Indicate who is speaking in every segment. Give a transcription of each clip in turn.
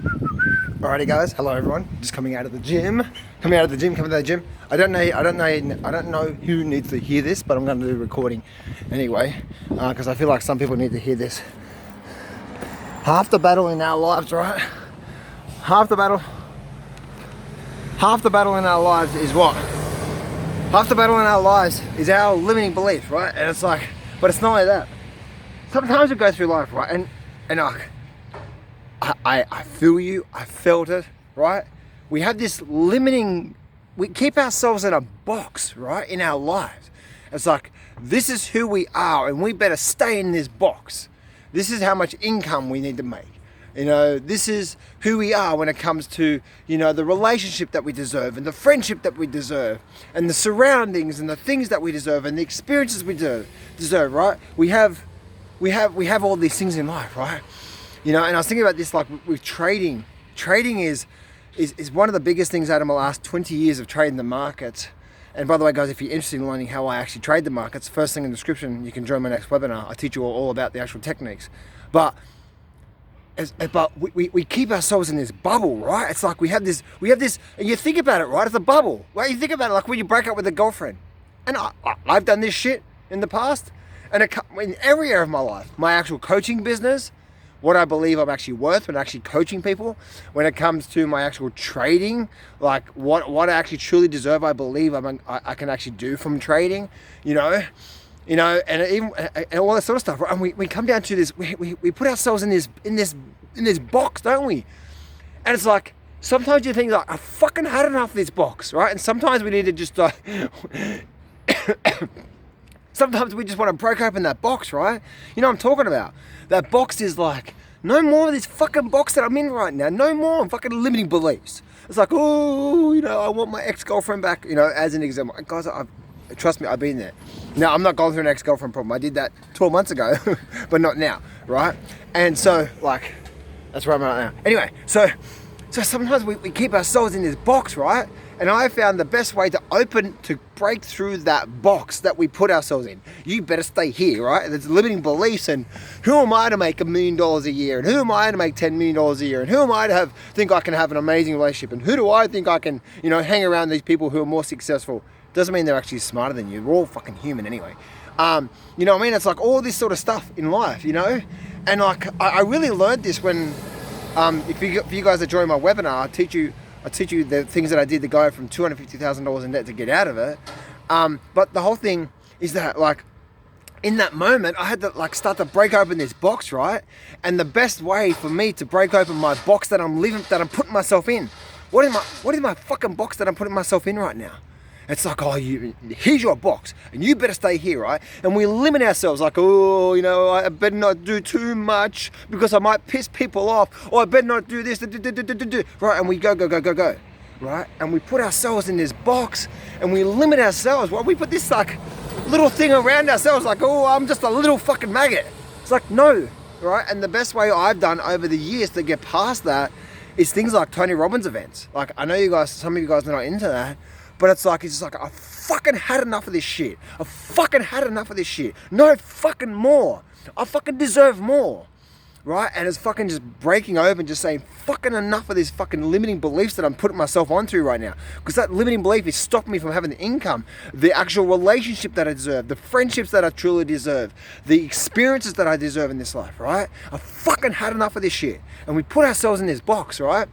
Speaker 1: Alrighty guys, hello everyone. Just coming out of the gym. I don't know who needs to hear this, but I'm going to do a recording anyway, because I feel like some people need to hear this. Half the battle in our lives, right? Half the battle in our lives is what? Half the battle in our lives is our limiting beliefs, right? And it's like, but it's not like that. Sometimes we go through life, right? And I feel you, I felt it, right? We have this limiting, we keep ourselves in a box, right? In our lives. It's like, this is who we are and we better stay in this box. This is how much income we need to make. You know, this is who we are when it comes to, you know, the relationship that we deserve and the friendship that we deserve and the surroundings and the things that we deserve and the experiences we deserve, right? We have all these things in life, right? You know, and I was thinking about this, like with trading. Trading is one of the biggest things out of my last 20 years of trading the markets. And by the way, guys, if you're interested in learning how I actually trade the markets, first thing in the description, you can join my next webinar. I teach you all about the actual techniques. But we keep ourselves in this bubble, right? It's like we have this, and you think about it, right? It's a bubble, right? You think about it like when you break up with a girlfriend. And I've done this shit in the past, and in every area of my life, my actual coaching business, what I believe I'm actually worth when actually coaching people, when it comes to my actual trading, like what I actually truly deserve, I believe I can actually do from trading, you know, and even and all that sort of stuff. Right? And we come down to this, we put ourselves in this box, don't we? And it's like sometimes you think like, I fucking had enough of this box, right? And sometimes we need to just sometimes we just want to break open that box, right? You know what I'm talking about? That box is like, no more of this fucking box that I'm in right now. No more fucking limiting beliefs. It's like, oh, you know, I want my ex-girlfriend back, you know, as an example. Guys, trust me, I've been there. Now, I'm not going through an ex-girlfriend problem. I did that 12 months ago, but not now, right? And so, like, that's where I'm at now. Anyway, so sometimes we keep ourselves in this box, right? And I found the best way to break through that box that we put ourselves in. You better stay here, right? There's limiting beliefs, and who am I to make $1 million a year? And who am I to make $10 million a year? And who am I to think I can have an amazing relationship? And who do I think I can, you know, hang around these people who are more successful? Doesn't mean they're actually smarter than you. We're all fucking human anyway. You know what I mean? It's like all this sort of stuff in life, you know? And like, I really learned this when, if you guys are joining my webinar, I'll teach you the things that I did to go from $250,000 in debt to get out of it. But the whole thing is that, like, in that moment, I had to like start to break open this box, right? And the best way for me to break open my box that I'm putting myself in. What is my fucking box that I'm putting myself in right now? It's like, oh, here's your box, and you better stay here, right? And we limit ourselves, like, oh, you know, I better not do too much because I might piss people off, or I better not do this, right? And we go, right? And we put ourselves in this box, and we limit ourselves. Well, we put this like little thing around ourselves, like, oh, I'm just a little fucking maggot. It's like, no, right? And the best way I've done over the years to get past that is things like Tony Robbins events. Like, I know some of you guys are not into that. But it's just like, I fucking had enough of this shit. No fucking more. I fucking deserve more. Right? And it's fucking just breaking open, just saying fucking enough of this fucking limiting beliefs that I'm putting myself onto right now. Because that limiting belief is stopping me from having the income, the actual relationship that I deserve, the friendships that I truly deserve, the experiences that I deserve in this life, right? I fucking had enough of this shit. And we put ourselves in this box, right?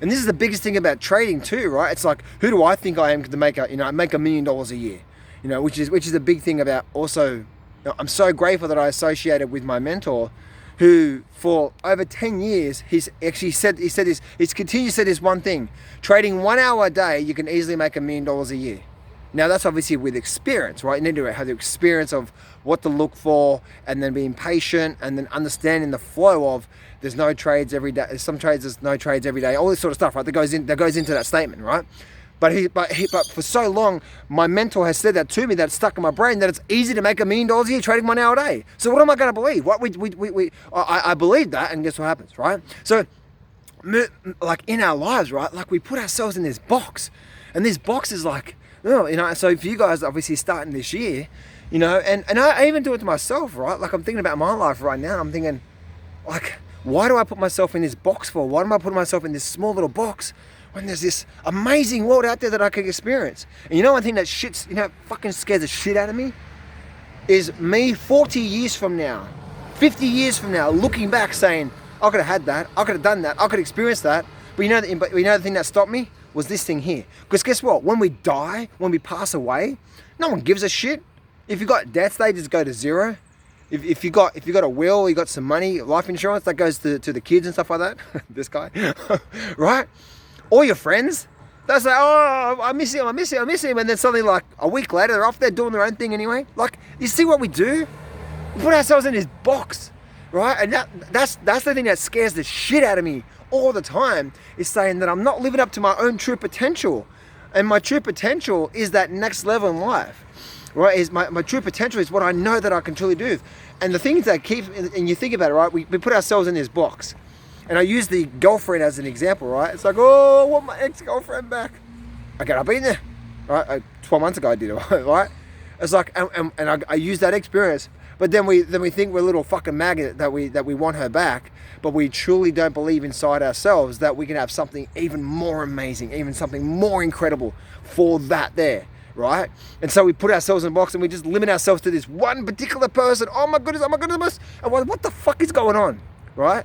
Speaker 1: And this is the biggest thing about trading too, right? It's like, who do I think I am to make $1 million a year? You know, which is a big thing about also, you know, I'm so grateful that I associated with my mentor, who for over 10 years, he's continued to say this one thing: trading 1 hour a day, you can easily make $1 million a year. Now that's obviously with experience, right? You need to have the experience of what to look for, and then being patient, and then understanding the flow of there's no trades every day. Some trades there's no trades every day. All this sort of stuff, right? That goes into that statement, right? But for so long, my mentor has said that to me, that it's stuck in my brain, that it's easy to make $1 million a year trading 1 hour a day. So what am I going to believe? I believe that, and guess what happens, right? So, like in our lives, right? Like we put ourselves in this box, and this box is like, oh, you know. So for you guys, obviously starting this year, you know, and I even do it to myself, right? Like I'm thinking about my life right now. I'm thinking, like, Why do I put myself in this box for? Why am I putting myself in this small little box when there's this amazing world out there that I can experience? And you know one thing that fucking scares the shit out of me? Is me 40 years from now, 50 years from now, looking back saying, I could have had that, I could have done that, I could have experienced that. But you know the thing that stopped me was this thing here. Because guess what? When we die, when we pass away, no one gives a shit. If you got debts, they just go to zero. If you got a will, you got some money, life insurance, that goes to the kids and stuff like that. This guy, right? All your friends, they'll say, oh, I miss him. And then suddenly like a week later, they're off there doing their own thing anyway. Like, you see what we do? We put ourselves in this box, right? And that's the thing that scares the shit out of me all the time, is saying that I'm not living up to my own true potential. And my true potential is that next level in life, right? Is my true potential is what I know that I can truly do. And the things that and you think about it, right? We put ourselves in this box. And I use the girlfriend as an example, right? It's like, oh, I want my ex-girlfriend back. Okay, I've been there, right? 12 months ago I did it, right? It's like, and I use that experience. But then we think we're a little fucking maggot that we want her back, but we truly don't believe inside ourselves that we can have something even more amazing, even something more incredible for that there, right? And so we put ourselves in a box and we just limit ourselves to this one particular person. Oh my goodness, and what the fuck is going on, right?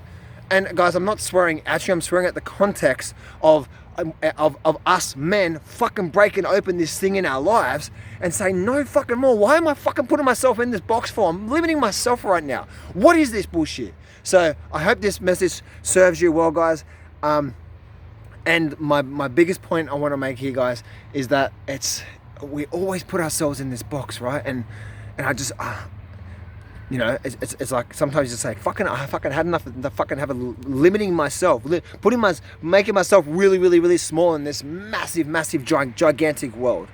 Speaker 1: And guys, I'm not swearing at you, I'm swearing at the context of us men fucking breaking open this thing in our lives and saying, no fucking more. Why am I fucking putting myself in this box for? I'm limiting myself right now. What is this bullshit? So I hope this message serves you well, guys. And my biggest point I want to make here, guys, is that we always put ourselves in this box, right? And I just it's like sometimes you say, I fucking had enough of the fucking limiting myself, making myself really, really, really small in this massive, gigantic world.